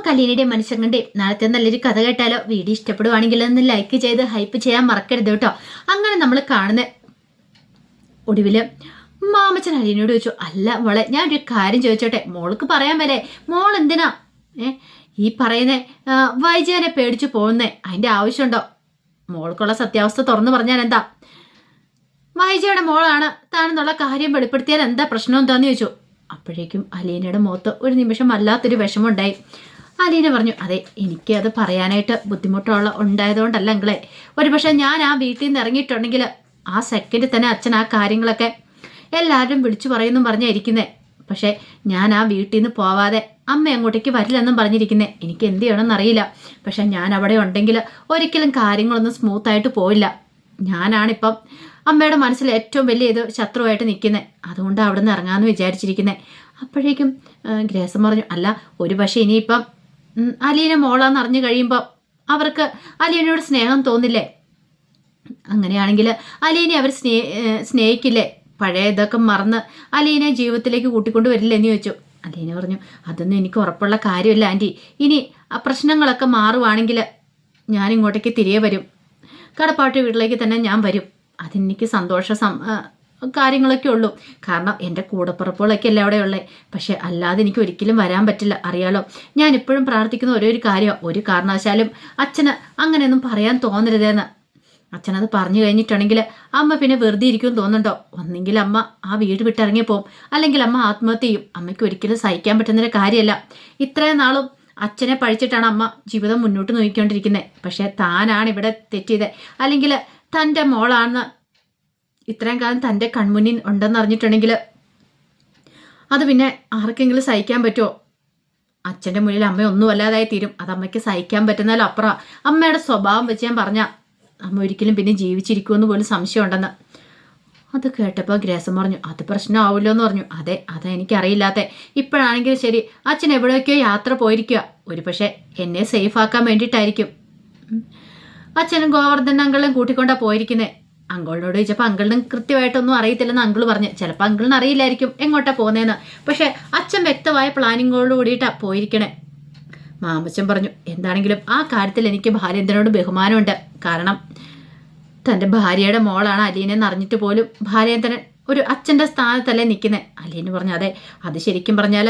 നമുക്ക് അലീനയുടെയും മനുഷ്യങ്ങളുടെയും നാളത്തെ നല്ലൊരു കഥ കേട്ടാലോ? വീഡിയോ ഇഷ്ടപ്പെടുവാണെങ്കിൽ ഒന്ന് ലൈക്ക് ചെയ്ത് ഹൈപ്പ് ചെയ്യാൻ മറക്കരുത് കേട്ടോ. അങ്ങനെ നമ്മൾ കാണുന്ന ഒടുവില് മാമച്ചൻ അലീനയോട് ചോദിച്ചു, അല്ല മോളെ, ഞാനൊരു കാര്യം ചോദിച്ചോട്ടെ, മോൾക്ക് പറയാൻ മേലേ? മോൾ എന്തിനാ ഈ പറയുന്നേ വൈജയനെ പേടിച്ചു പോകുന്നേ? അതിന്റെ ആവശ്യമുണ്ടോ? മോൾക്കുള്ള സത്യാവസ്ഥ തുറന്നു പറഞ്ഞാൽ എന്താ? വൈജയുടെ മോളാണ് താനെന്നുള്ള കാര്യം വെളിപ്പെടുത്തിയാൽ എന്താ പ്രശ്നം എന്താന്ന് ചോദിച്ചു. അപ്പോഴേക്കും അലീനയുടെ മുഖത്ത് ഒരു നിമിഷം വല്ലാത്തൊരു വിഷമമുണ്ടായി. അലീന പറഞ്ഞു, അതെ, എനിക്ക് അത് പറയാനായിട്ട് ബുദ്ധിമുട്ടുള്ള ഉണ്ടായതുകൊണ്ടല്ല അങ്ങളെ. ഒരുപക്ഷെ ഞാൻ ആ വീട്ടിൽ നിന്ന് ഇറങ്ങിയിട്ടുണ്ടെങ്കിൽ ആ സെക്കൻഡിൽ തന്നെ അച്ഛൻ ആ കാര്യങ്ങളൊക്കെ എല്ലാവരും വിളിച്ചു പറയുന്നു പറഞ്ഞായിരിക്കുന്നേ. പക്ഷെ ഞാൻ ആ വീട്ടിൽ നിന്ന് പോവാതെ അമ്മ അങ്ങോട്ടേക്ക് വരില്ലെന്നും പറഞ്ഞിരിക്കുന്നേ. എനിക്ക് എന്ത് ചെയ്യണമെന്ന് അറിയില്ല. പക്ഷെ ഞാൻ അവിടെ ഉണ്ടെങ്കിൽ ഒരിക്കലും കാര്യങ്ങളൊന്നും സ്മൂത്തായിട്ട് പോയില്ല. ഞാനാണിപ്പം അമ്മയുടെ മനസ്സിൽ ഏറ്റവും വലിയ ഇത് ശത്രുവായിട്ട് നിൽക്കുന്നത്. അതുകൊണ്ട് അവിടെ നിന്ന് ഇറങ്ങാമെന്ന് വിചാരിച്ചിരിക്കുന്നത്. അപ്പോഴേക്കും ഗ്രേസം പറഞ്ഞു, അല്ല, ഒരു പക്ഷേ ഇനിയിപ്പം അലീന മോളാന്ന് അറിഞ്ഞു കഴിയുമ്പോൾ അവർക്ക് അലീനയോട് സ്നേഹം തോന്നില്ലേ? അങ്ങനെയാണെങ്കിൽ അലീനെ അവർ സ്നേഹിക്കില്ലേ? പഴയ ഇതൊക്കെ മറന്ന് അലീനെ ജീവിതത്തിലേക്ക് കൂട്ടിക്കൊണ്ട് വരില്ലേ എന്ന് ചോദിച്ചു. അലീന പറഞ്ഞു, അതൊന്നും എനിക്ക് ഉറപ്പുള്ള കാര്യമല്ല ആൻറ്റി. ഇനി ആ പ്രശ്നങ്ങളൊക്കെ മാറുവാണെങ്കിൽ ഞാൻ ഇങ്ങോട്ടേക്ക് തിരികെ വരും. കടപ്പാട്ട് വീട്ടിലേക്ക് തന്നെ ഞാൻ വരും. അതെനിക്ക് സന്തോഷ കാര്യങ്ങളൊക്കെ ഉള്ളൂ. കാരണം എൻ്റെ കൂടപ്പിറപ്പുകളൊക്കെ അല്ലേ അവിടെ ഉള്ളത്. പക്ഷെ അല്ലാതെ എനിക്ക് ഒരിക്കലും വരാൻ പറ്റില്ല. അറിയാലോ, ഞാൻ ഇപ്പോഴും പ്രാർത്ഥിക്കുന്ന ഒരേ ഒരു കാര്യമാണ്, ഒരു കാരണവശാലും അച്ഛന് അങ്ങനെയൊന്നും പറയാൻ തോന്നരുതെന്ന്. അച്ഛനത് പറഞ്ഞു കഴിഞ്ഞിട്ടുണ്ടെങ്കിൽ അമ്മ പിന്നെ വെറുതെ ഇരിക്കുമെന്ന് തോന്നുന്നുണ്ടോ? ഒന്നെങ്കിൽ അമ്മ ആ വീട് വിട്ടിറങ്ങിപ്പോവും, അല്ലെങ്കിൽ അമ്മ ആത്മഹത്യ ചെയ്യും. അമ്മയ്ക്ക് ഒരിക്കലും സഹിക്കാൻ പറ്റുന്നൊരു കാര്യമല്ല. ഇത്രയും നാളും അച്ഛനെ പഴിച്ചിട്ടാണ് അമ്മ ജീവിതം മുന്നോട്ട് നോക്കിക്കൊണ്ടിരിക്കുന്നത്. പക്ഷെ താനാണ് ഇവിടെ തെറ്റിയത്. അല്ലെങ്കിൽ തൻ്റെ മോളാണെന്ന് ഇത്രയും കാലം തൻ്റെ കൺമുന്നിൽ ഉണ്ടെന്ന് അറിഞ്ഞിട്ടുണ്ടെങ്കിൽ അത് പിന്നെ ആർക്കെങ്കിലും സഹിക്കാൻ പറ്റുമോ? അച്ഛൻ്റെ മുന്നിൽ അമ്മ ഒന്നും അല്ലാതായി തീരും. അത് അമ്മയ്ക്ക് സഹിക്കാൻ പറ്റുന്നാലും അപ്പുറം. അമ്മയുടെ സ്വഭാവം വെച്ച് ഞാൻ പറഞ്ഞ അമ്മ ഒരിക്കലും പിന്നെ ജീവിച്ചിരിക്കുമെന്ന് പോലും സംശയമുണ്ടെന്ന്. അത് കേട്ടപ്പോൾ ഗ്രേസം പറഞ്ഞു, അത് പ്രശ്നമാവില്ലോ എന്ന് പറഞ്ഞു. അതെ, അതെനിക്കറിയില്ലാത്ത. ഇപ്പോഴാണെങ്കിലും ശരി, അച്ഛൻ എവിടേക്കോ യാത്ര പോയിരിക്കുക. ഒരു പക്ഷേ എന്നെ സേഫ് ആക്കാൻ വേണ്ടിയിട്ടായിരിക്കും. അച്ഛനും ഗോവർദ്ധൻ അങ്കിളും കൂട്ടിക്കൊണ്ടാണ് പോയിരിക്കുന്നത്. അങ്കിളിനോട് ചോദിച്ചപ്പോൾ അങ്കിളിനും കൃത്യമായിട്ടൊന്നും അറിയത്തില്ലെന്ന് അങ്കിള് പറഞ്ഞു. ചിലപ്പോൾ അങ്കിളിന് അറിയില്ലായിരിക്കും എങ്ങോട്ടാ പോകുന്നതെന്ന്. പക്ഷെ അച്ഛൻ വ്യക്തമായ പ്ലാനിങ്ങോട് കൂടിയിട്ടാണ് പോയിരിക്കണേ. മാമച്ചൻ പറഞ്ഞു, എന്താണെങ്കിലും ആ കാര്യത്തിൽ എനിക്ക് ഭാര്യേന്ദ്രനോട് ബഹുമാനമുണ്ട്. കാരണം തൻ്റെ ഭാര്യയുടെ മോളാണ് അലീനെന്ന് അറിഞ്ഞിട്ട് പോലും ഭാര്യേന്ദ്രൻ ഒരു അച്ഛൻ്റെ സ്ഥാനത്തല്ലേ നിൽക്കുന്നത്. അലീന പറഞ്ഞു, അതെ, അത് ശരിക്കും പറഞ്ഞാൽ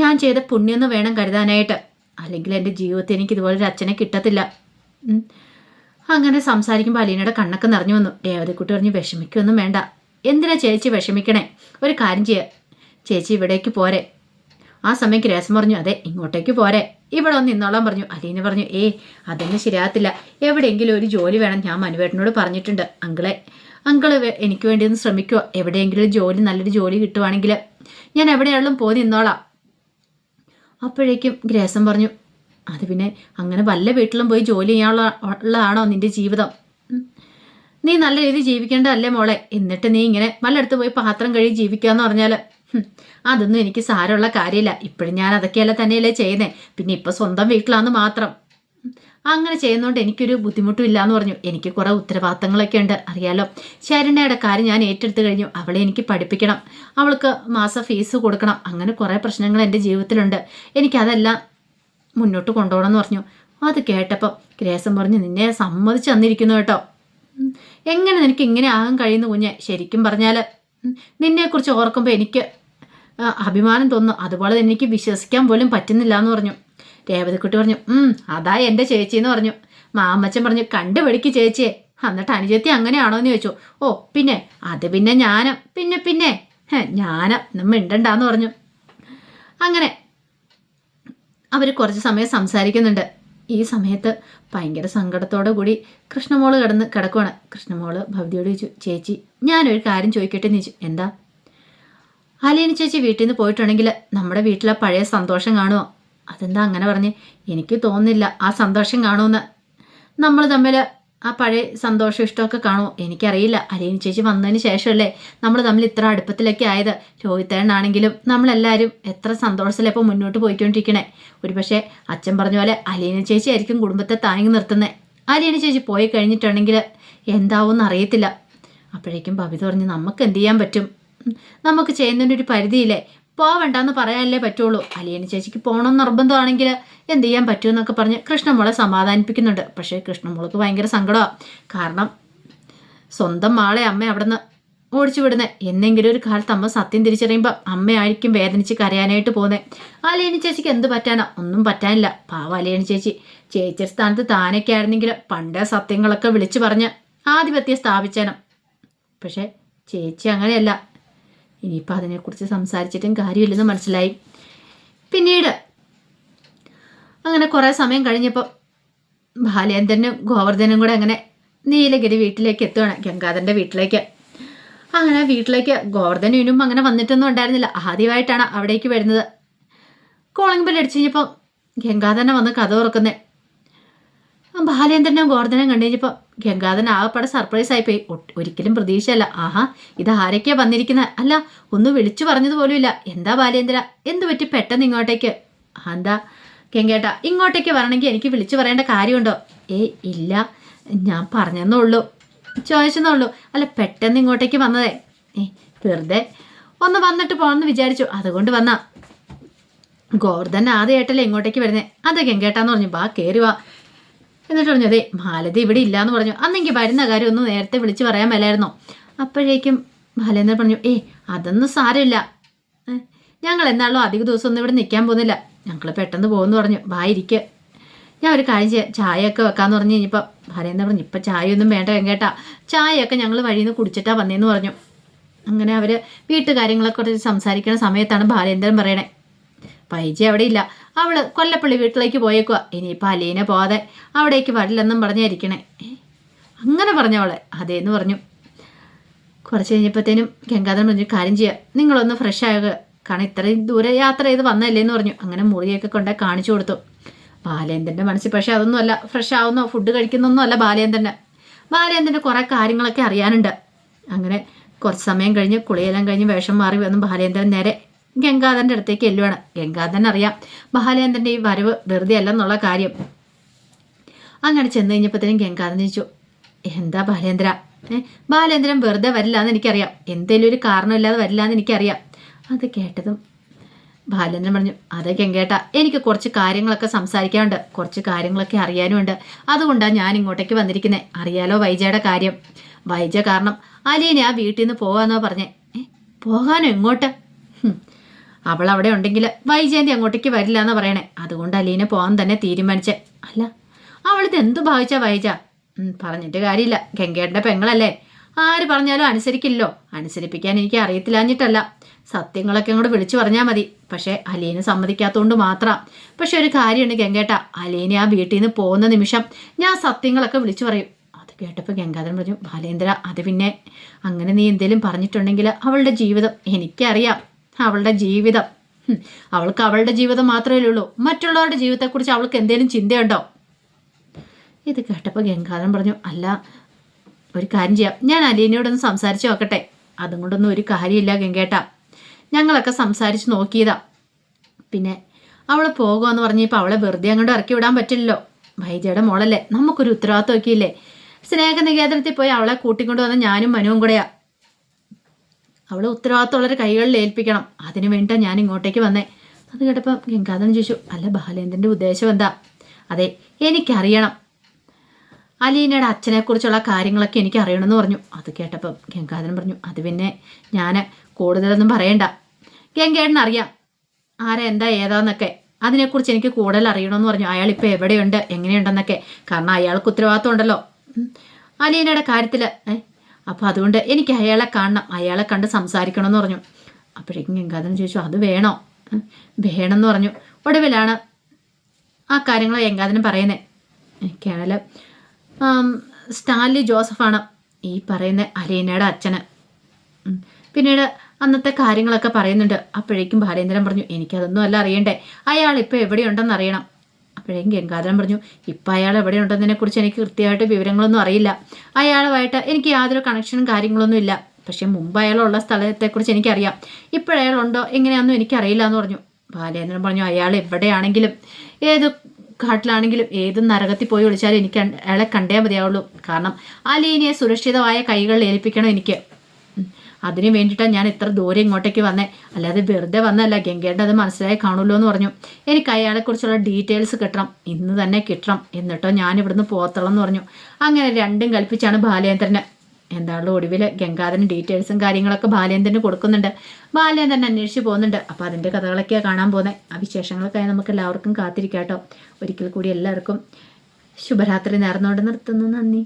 ഞാൻ ചെയ്ത പുണ്യെന്ന് വേണം കരുതാനായിട്ട്. അല്ലെങ്കിൽ എൻ്റെ ജീവിതത്തിൽ എനിക്ക് ഇതുപോലൊരു അച്ഛനെ കിട്ടത്തില്ല. അങ്ങനെ സംസാരിക്കുമ്പോൾ അലീനയുടെ കണ്ണൊക്കെ നിറഞ്ഞു വന്നു. രേവതിക്കുട്ടി പറഞ്ഞു, വിഷമിക്കൊന്നും വേണ്ട. എന്തിനാ ചേച്ചി വിഷമിക്കണേ? ഒരു കാര്യം ചെയ്യുക, ചേച്ചി ഇവിടേക്ക് പോരെ. ആ സമയം ഗ്രേസം പറഞ്ഞു, അതെ, ഇങ്ങോട്ടേക്ക് പോരെ, ഇവിടെ ഒന്ന് നിന്നോളാൻ പറഞ്ഞു. അലീന പറഞ്ഞു, അതൊന്നും ശരിയാകത്തില്ല. എവിടെയെങ്കിലും ഒരു ജോലി വേണം. ഞാൻ മനുവേട്ടനോട് പറഞ്ഞിട്ടുണ്ട്. അങ്കിള് എനിക്ക് വേണ്ടി ഒന്ന് ശ്രമിക്കുക. എവിടെയെങ്കിലും ജോലി, നല്ലൊരു ജോലി കിട്ടുവാണെങ്കിൽ ഞാൻ എവിടെയാണെങ്കിലും പോയി നിന്നോളാം. അപ്പോഴേക്കും ഗ്രേസം പറഞ്ഞു, അത് പിന്നെ അങ്ങനെ വല്ല വീട്ടിലും പോയി ജോലി ചെയ്യാനുള്ളതാണോ നിന്റെ ജീവിതം? നീ നല്ല രീതിയിൽ ജീവിക്കേണ്ടതല്ലേ മോളെ? എന്നിട്ട് നീ ഇങ്ങനെ വല്ലയിടത്ത് പോയി പാത്രം കഴുകി ജീവിക്കാന്ന് പറഞ്ഞാൽ അതൊന്നും എനിക്ക് സാരമുള്ള കാര്യമില്ല. ഇപ്പോഴും ഞാൻ അതൊക്കെയല്ല തന്നെയല്ലേ ചെയ്യുന്നത്. പിന്നെ ഇപ്പം സ്വന്തം വീട്ടിലാന്ന് മാത്രം. അങ്ങനെ ചെയ്യുന്നതുകൊണ്ട് എനിക്കൊരു ബുദ്ധിമുട്ടും ഇല്ലയെന്ന് പറഞ്ഞു. എനിക്ക് കുറേ ഉത്തരവാദിത്തങ്ങളൊക്കെ ഉണ്ട്, അറിയാലോ. ശരണയുടെ കാര്യം ഞാൻ ഏറ്റെടുത്ത് കഴിഞ്ഞു. അവളെ എനിക്ക് പഠിപ്പിക്കണം, അവൾക്ക് മാസം ഫീസ് കൊടുക്കണം. അങ്ങനെ കുറേ പ്രശ്നങ്ങൾ എൻ്റെ ജീവിതത്തിലുണ്ട്. എനിക്കതെല്ലാം മുന്നോട്ട് കൊണ്ടുപോകണമെന്ന് പറഞ്ഞു. അത് കേട്ടപ്പോൾ ഗ്രേസം പറഞ്ഞു, നിന്നെ സമ്മതിച്ച് തന്നിരിക്കുന്നു കേട്ടോ. എങ്ങനെ നിനക്ക് ഇങ്ങനെ ആകാൻ കഴിയുന്നു കുഞ്ഞെ? ശരിക്കും പറഞ്ഞാൽ നിന്നെക്കുറിച്ച് ഓർക്കുമ്പോൾ എനിക്ക് അഭിമാനം തോന്നുന്നു. അതുപോലെ എനിക്ക് വിശ്വസിക്കാൻ പോലും പറ്റുന്നില്ല എന്ന് പറഞ്ഞു. രേവതിക്കുട്ടി പറഞ്ഞു, അതാ എൻ്റെ ചേച്ചി എന്ന് പറഞ്ഞു. മാമച്ചൻ പറഞ്ഞു, കണ്ടുപിടിക്ക് ചേച്ചിയെ. എന്നിട്ട് അനുജത്തി അങ്ങനെയാണോ എന്ന് ചോദിച്ചു. പിന്നെ അത് പിന്നെ ഞാനും പിന്നെ ഞാനും മിണ്ടണ്ടെന്ന് പറഞ്ഞു. അങ്ങനെ അവർ കുറച്ച് സമയം സംസാരിക്കുന്നുണ്ട്. ഈ സമയത്ത് ഭയങ്കര സങ്കടത്തോടു കൂടി കൃഷ്ണമോള് കിടക്കുവാണ്. കൃഷ്ണമോള് ഭവതിയോട് ചോദിച്ചു, ചേച്ചി ഞാനൊരു കാര്യം ചോദിക്കട്ടെ എന്ന് ചോദിച്ചു. എന്താ? അലീന ചേച്ചി വീട്ടിൽ നിന്ന് പോയിട്ടുണ്ടെങ്കിൽ നമ്മുടെ വീട്ടിലെ പഴയ സന്തോഷം കാണുമോ? അതെന്താ അങ്ങനെ പറഞ്ഞ്? എനിക്ക് തോന്നുന്നില്ല ആ സന്തോഷം കാണുമെന്ന്. നമ്മൾ തമ്മിൽ ആ പഴയ സന്തോഷം ഇഷ്ടമൊക്കെ കാണുമോ? എനിക്കറിയില്ല. അലീന ചേച്ചി വന്നതിന് ശേഷമല്ലേ നമ്മൾ തമ്മിൽ ഇത്ര അടുപ്പത്തിലൊക്കെ ആയത്. രോഹിത്തേണ്ണാണെങ്കിലും നമ്മളെല്ലാവരും എത്ര സന്തോഷത്തിലാണ് ഇപ്പോൾ മുന്നോട്ട് പോയിക്കൊണ്ടിരിക്കണേ. ഒരു പക്ഷേ അച്ഛൻ പറഞ്ഞ പോലെ അലീന ചേച്ചി ആയിരിക്കും കുടുംബത്തെ താങ്ങി നിർത്തുന്നത്. അലീന ചേച്ചി പോയി കഴിഞ്ഞിട്ടുണ്ടെങ്കിൽ എന്താവുമെന്ന് അറിയത്തില്ല. അപ്പോഴേക്കും ഭവിത പറഞ്ഞു, നമുക്ക് എന്ത് ചെയ്യാൻ പറ്റും? നമുക്ക് ചെയ്യുന്നതിൻ്റെ ഒരു പരിധിയില്ലേ? പോവണ്ടെന്ന് പറയാനല്ലേ പറ്റുള്ളൂ. അലീന ചേച്ചിക്ക് പോകണമെന്ന് നിർബന്ധമാണെങ്കിൽ എന്ത് ചെയ്യാൻ പറ്റുമെന്നൊക്കെ പറഞ്ഞ് കൃഷ്ണമോളെ സമാധാനിപ്പിക്കുന്നുണ്ട്. പക്ഷേ കൃഷ്ണമോൾക്ക് ഭയങ്കര സങ്കടമാണ്. കാരണം സ്വന്തം ആളെ അമ്മ അവിടെ നിന്ന് ഓടിച്ചു വിടുന്നത്. എന്നെങ്കിലും ഒരു കാലത്ത് അമ്മ സത്യം തിരിച്ചറിയുമ്പോൾ അമ്മയായിരിക്കും വേദനിച്ച് കരയാനായിട്ട് പോകുന്നത്. അലീന ചേച്ചിക്ക് എന്ത് പറ്റാനാ? ഒന്നും പറ്റാനില്ല. പാവ അലീന ചേച്ചി. ചേച്ചിയുടെ സ്ഥാനത്ത് താനൊക്കെ ആയിരുന്നെങ്കിൽ പണ്ടേ സത്യങ്ങളൊക്കെ വിളിച്ചു പറഞ്ഞ് ആധിപത്യം സ്ഥാപിച്ചേനം. പക്ഷെ ചേച്ചി അങ്ങനെയല്ല. ഇനിയിപ്പോൾ അതിനെക്കുറിച്ച് സംസാരിച്ചിട്ടും കാര്യമില്ലെന്ന് മനസ്സിലായി. പിന്നീട് അങ്ങനെ കുറേ സമയം കഴിഞ്ഞപ്പോൾ ബാലേന്ദ്രനും ഗോവർദ്ധനും കൂടെ അങ്ങനെ നീലഗിരി വീട്ടിലേക്ക് എത്തുകയാണ്, ഗംഗാധരൻ്റെ വീട്ടിലേക്ക്. അങ്ങനെ വീട്ടിലേക്ക് ഗോവർദ്ധനും അങ്ങനെ വന്നിട്ടൊന്നും ഉണ്ടായിരുന്നില്ല. ആദ്യമായിട്ടാണ് അവിടേക്ക് വരുന്നത്. കോളിംഗ് ബെൽ അടിച്ചു കഴിഞ്ഞപ്പോൾ ഗംഗാധരനെ വന്ന് കഥ തുറക്കുന്നേ. ബാലേന്ദ്രനും ഗോവർദ്ധനും കണ്ടു കഴിഞ്ഞപ്പോൾ ഗംഗാധരൻ ആകെപ്പാടെ സർപ്രൈസ് ആയിപ്പോയി. ഒരിക്കലും പ്രതീക്ഷയല്ല. ആഹാ, ഇത് ആരൊക്കെയാ വന്നിരിക്കുന്നത്? അല്ല, ഒന്ന് വിളിച്ചു പറഞ്ഞതുപോലും ഇല്ല. എന്താ ബാലേന്ദ്ര, എന്ത് പറ്റി പെട്ടെന്ന് ഇങ്ങോട്ടേക്ക്? എന്താ ഗംഗേട്ടാ, ഇങ്ങോട്ടേക്ക് വരണമെങ്കിൽ എനിക്ക് വിളിച്ചു പറയേണ്ട കാര്യമുണ്ടോ? ഇല്ല, ഞാൻ പറഞ്ഞെന്നേ ഉള്ളൂ, ചോദിച്ചെന്നേ ഉള്ളൂ. അല്ല, പെട്ടെന്ന് ഇങ്ങോട്ടേക്ക് വന്നതേ വെറുതെ ഒന്ന് വന്നിട്ട് പോകണമെന്ന് വിചാരിച്ചു, അതുകൊണ്ട് വന്നാ. ഗോവർദ്ധൻ ആദ്യമായിട്ടല്ലേ ഇങ്ങോട്ടേക്ക് വരുന്നേ? അതെ ഗംഗേട്ടാന്ന് പറഞ്ഞു. വാ, കയറി വാ. എന്നിട്ട് പറഞ്ഞു, അതെ മാലതി ഇവിടെ ഇല്ലയെന്ന് പറഞ്ഞു. അന്നെങ്കിൽ വരുന്ന കാര്യം ഒന്ന് നേരത്തെ വിളിച്ച് പറയാൻ മേലായിരുന്നോ? അപ്പോഴേക്കും ബാലേന്ദ്രൻ പറഞ്ഞു, അതൊന്നും സാരമില്ല, ഞങ്ങൾ എന്നാണല്ലോ അധിക ദിവസം ഒന്നും ഇവിടെ നിൽക്കാൻ പോകുന്നില്ല, ഞങ്ങൾ പെട്ടെന്ന് പോകുമെന്ന് പറഞ്ഞു. വായിരിക്ക്, ഞാൻ ഒരു കാര്യം ചെയ്യാം, ചായയൊക്കെ വെക്കാമെന്ന് പറഞ്ഞു. കഴിഞ്ഞപ്പോൾ ബാലേന്ദ്രൻ പറഞ്ഞു, ഇപ്പം ചായയൊന്നും വേണ്ട വെങ്കേട്ടാ, ചായയൊക്കെ ഞങ്ങൾ വഴിയിൽ നിന്ന് കുടിച്ചിട്ടാ വന്നേന്ന് പറഞ്ഞു. അങ്ങനെ അവർ വീട്ടുകാര്യങ്ങളെ കുറിച്ച് സംസാരിക്കുന്ന സമയത്താണ് ബാലേന്ദ്രൻ പറയണേ, വൈജി അവിടെ ഇല്ല, അവള് കൊല്ലപ്പള്ളി വീട്ടിലേക്ക് പോയേക്കുക, ഇനിയിപ്പോൾ അലീനെ പോകാതെ അവിടേക്ക് വരില്ലെന്നും പറഞ്ഞായിരിക്കണേ. അങ്ങനെ പറഞ്ഞവളെ? അതേന്ന് പറഞ്ഞു. കുറച്ച് കഴിഞ്ഞപ്പോഴത്തേനും ഗംഗാധരൻ പറഞ്ഞു, കാര്യം ചെയ്യുക, നിങ്ങളൊന്ന് ഫ്രഷ് ആകുക, കാരണം ഇത്രയും ദൂരെ യാത്ര ചെയ്ത് വന്നല്ലേന്ന് പറഞ്ഞു. അങ്ങനെ മുറിയൊക്കെ കൊണ്ട് കാണിച്ചു കൊടുത്തു. ബാലേന്ദ്രൻ്റെ മനസ്സിൽ പക്ഷേ അതൊന്നുമല്ല, ഫ്രഷ് ആവുന്നോ ഫുഡ് കഴിക്കുന്നൊന്നും അല്ല ബാലേന്ദ്രൻ്റെ കുറേ കാര്യങ്ങളൊക്കെ അറിയാനുണ്ട്. അങ്ങനെ കുറച്ച് സമയം കഴിഞ്ഞ് കുളിയെല്ലാം കഴിഞ്ഞ് വേഷം മാറി വന്ന് ബാലേന്ദ്രൻ നേരെ ഗംഗാധരൻ്റെ അടുത്തേക്ക് എല്ലുവാണ്. ഗംഗാധരൻ അറിയാം ബാലേന്ദ്രൻ്റെ ഈ വരവ് വെറുതെ അല്ലെന്നുള്ള കാര്യം. അങ്ങനെ ചെന്ന് കഴിഞ്ഞപ്പോഴത്തേനും ഗംഗാധരൻ ചോദിച്ചു, എന്താ ബാലേന്ദ്ര? ബാലേന്ദ്രൻ വെറുതെ വരില്ല എന്ന് എനിക്കറിയാം, എന്തേലും ഒരു കാരണമില്ലാതെ വരില്ല എന്ന് എനിക്കറിയാം. അത് കേട്ടതും ബാലേന്ദ്രൻ പറഞ്ഞു, അതെ ഗംഗേട്ട, എനിക്ക് കുറച്ച് കാര്യങ്ങളൊക്കെ സംസാരിക്കാനുണ്ട്, കുറച്ച് കാര്യങ്ങളൊക്കെ അറിയാനുമുണ്ട്, അതുകൊണ്ടാണ് ഞാൻ ഇങ്ങോട്ടേക്ക് വന്നിരിക്കുന്നത്. അറിയാലോ വൈജയുടെ കാര്യം. വൈജ കാരണം അലീനെ ആ വീട്ടിൽ നിന്ന് പോകാമെന്നോ പറഞ്ഞേ. പോകാനോ? എങ്ങോട്ട്? അവൾ അവിടെ ഉണ്ടെങ്കിൽ വൈജയന്തി അങ്ങോട്ടേക്ക് വരില്ല എന്ന് പറയണേ, അതുകൊണ്ട് അലീനെ പോകാൻ തന്നെ തീരുമാനിച്ചേ. അല്ല, അവളിത് എന്തു ഭാവിച്ചാ വൈജ? പറഞ്ഞിട്ട് കാര്യമില്ല, ഗംഗേട്ടൻ്റെ പെങ്ങളല്ലേ, ആര് പറഞ്ഞാലും അനുസരിക്കില്ലോ. അനുസരിപ്പിക്കാൻ എനിക്ക് അറിയത്തില്ലാഞ്ഞിട്ടല്ല, സത്യങ്ങളൊക്കെ അങ്ങോട്ട് വിളിച്ചു പറഞ്ഞാൽ മതി. പക്ഷേ അലീന സമ്മതിക്കാത്തതുകൊണ്ട് മാത്രം. പക്ഷെ ഒരു കാര്യമുണ്ട് ഗംഗേട്ട, അലീന ആ വീട്ടിൽ നിന്ന് പോകുന്ന നിമിഷം ഞാൻ സത്യങ്ങളൊക്കെ വിളിച്ചു പറയും. അത് കേട്ടപ്പോൾ ഗംഗാധരൻ പറഞ്ഞു, ബാലേന്ദ്ര, അത് പിന്നെ അങ്ങനെ നീ എന്തേലും പറഞ്ഞിട്ടുണ്ടെങ്കിൽ അവളുടെ ജീവിതം എനിക്കറിയാം. അവളുടെ ജീവിതം, അവൾക്ക് അവളുടെ ജീവിതം മാത്രമേ ഉള്ളൂ, മറ്റുള്ളവരുടെ ജീവിതത്തെക്കുറിച്ച് അവൾക്ക് എന്തേലും ചിന്തയുണ്ടോ? ഇത് കേട്ടപ്പോൾ ഗംഗാധരൻ പറഞ്ഞു, അല്ല, ഒരു കാര്യം ചെയ്യാം, ഞാൻ അലീനയോടൊന്ന് സംസാരിച്ച് നോക്കട്ടെ. അതും കൊണ്ടൊന്നും ഒരു കാര്യമില്ല ഗംഗേട്ട, ഞങ്ങളൊക്കെ സംസാരിച്ച് നോക്കിയതാ. പിന്നെ അവൾ പോകുമെന്ന് പറഞ്ഞപ്പോൾ അവളെ വെറുതെ അങ്ങോട്ട് ഇറക്കി വിടാൻ പറ്റില്ലല്ലോ. വൈജയുടെ മോളല്ലേ, നമുക്കൊരു ഉത്തരവാദിത്വം ഒക്കെ ഇല്ലേ? സ്നേഹനികേതനത്തിൽ പോയി അവളെ കൂട്ടിക്കൊണ്ട് വന്ന ഞാനും മനുവും കൂടെയാ. അവളെ ഉത്തരവാദിത്തമുള്ളൊരു കൈകളിൽ ഏൽപ്പിക്കണം, അതിനു വേണ്ടിയിട്ടാണ് ഞാൻ ഇങ്ങോട്ടേക്ക് വന്നേ. അത് കേട്ടപ്പോൾ ഗംഗാധരൻ ചോദിച്ചു, അല്ല ബാലേന്ദ്രൻ്റെ ഉദ്ദേശം എന്താ? അതെ, എനിക്കറിയണം, അലീനയുടെ അച്ഛനെക്കുറിച്ചുള്ള കാര്യങ്ങളൊക്കെ എനിക്ക് അറിയണമെന്ന് പറഞ്ഞു. അത് കേട്ടപ്പം ഗംഗാധരൻ പറഞ്ഞു, അത് പിന്നെ ഞാൻ കൂടുതലൊന്നും പറയണ്ട, ഗംഗേട്ടന് അറിയാം ആരാ എന്താ ഏതാന്നൊക്കെ, അതിനെക്കുറിച്ച് എനിക്ക് കൂടുതൽ അറിയണമെന്ന് പറഞ്ഞു. അയാൾ ഇപ്പോൾ എവിടെയുണ്ട് എങ്ങനെയുണ്ടെന്നൊക്കെ, കാരണം അയാൾക്ക് ഉത്തരവാദിത്വം ഉണ്ടല്ലോ അലീനയുടെ കാര്യത്തിൽ. അപ്പോൾ അതുകൊണ്ട് എനിക്ക് അയാളെ കാണണം, അയാളെ കണ്ട് സംസാരിക്കണമെന്ന് പറഞ്ഞു. അപ്പോഴേക്കും ഗംഗാധരൻ ചോദിച്ചു, അത് വേണോ? വേണമെന്ന് പറഞ്ഞു. ഒടുവിലാണ് ആ കാര്യങ്ങൾ ഗംഗാധരൻ പറയുന്നത്. കേണൽ സ്റ്റാൻലി ജോസഫാണ് ഈ പറയുന്ന അലീനയുടെ അച്ഛന്. പിന്നീട് അന്നത്തെ കാര്യങ്ങളൊക്കെ പറയുന്നുണ്ട്. അപ്പോഴേക്കും ബാലേന്ദ്രൻ പറഞ്ഞു, എനിക്കതൊന്നും അല്ല അറിയണ്ടേ, അയാൾ ഇപ്പോൾ എവിടെയുണ്ടെന്ന് അറിയണം. അപ്പോഴേക്കും ഗംഗാധരൻ പറഞ്ഞു, ഇപ്പം അയാൾ എവിടെയുണ്ടെന്നതിനെക്കുറിച്ച് എനിക്ക് കൃത്യമായിട്ട് വിവരങ്ങളൊന്നും അറിയില്ല, അയാളുമായിട്ട് എനിക്ക് യാതൊരു കണക്ഷനും കാര്യങ്ങളൊന്നും ഇല്ല. പക്ഷെ മുമ്പ് അയാളുള്ള സ്ഥലത്തെക്കുറിച്ച് എനിക്കറിയാം, ഇപ്പോഴയാളുണ്ടോ എങ്ങനെയാണെന്നും എനിക്കറിയില്ല എന്ന് പറഞ്ഞു. ബാലേന്ദ്രൻ പറഞ്ഞു, അയാൾ എവിടെയാണെങ്കിലും ഏത് കാട്ടിലാണെങ്കിലും ഏത് നരകത്തിൽ പോയി വിളിച്ചാലും എനിക്ക് അയാളെ കണ്ടേ മതിയാവുള്ളൂ, കാരണം അലീനയെ സുരക്ഷിതമായ കൈകളിൽ ഏൽപ്പിക്കണം എനിക്ക്. അതിന് വേണ്ടിയിട്ടാണ് ഞാൻ ഇത്ര ദൂരം ഇങ്ങോട്ടേക്ക് വന്നേ, അല്ലാതെ വെറുതെ വന്നല്ല. ഗംഗേട്ടൻ അത് മനസ്സിലായി കാണുമല്ലോ എന്ന് പറഞ്ഞു. എനിക്ക് അയാളെക്കുറിച്ചുള്ള ഡീറ്റെയിൽസ് കിട്ടണം, ഇന്ന് തന്നെ കിട്ടണം, എന്നിട്ടോ ഞാൻ ഇവിടുന്ന് പോകത്തുള്ളൂ എന്ന് പറഞ്ഞു. അങ്ങനെ രണ്ടും കൽപ്പിച്ചാണ് ബാലേന്ദ്രന്. എന്താണല്ലോ ഒടുവിൽ ഗംഗാധരൻ ഡീറ്റെയിൽസും കാര്യങ്ങളൊക്കെ ബാലേന്ദ്രന് കൊടുക്കുന്നുണ്ട്. ബാലേന്ദ്രൻ അന്വേഷിച്ച് പോകുന്നുണ്ട്. അപ്പോൾ അതിൻ്റെ കഥകളൊക്കെയാണ് കാണാൻ പോകുന്നത്. ആ വിശേഷങ്ങളൊക്കെ നമുക്ക് എല്ലാവർക്കും കാത്തിരിക്കാം കേട്ടോ. ഒരിക്കൽ കൂടി എല്ലാവർക്കും ശുഭരാത്രി നേർന്നുകൊണ്ട് നിർത്തുന്നു. നന്ദി.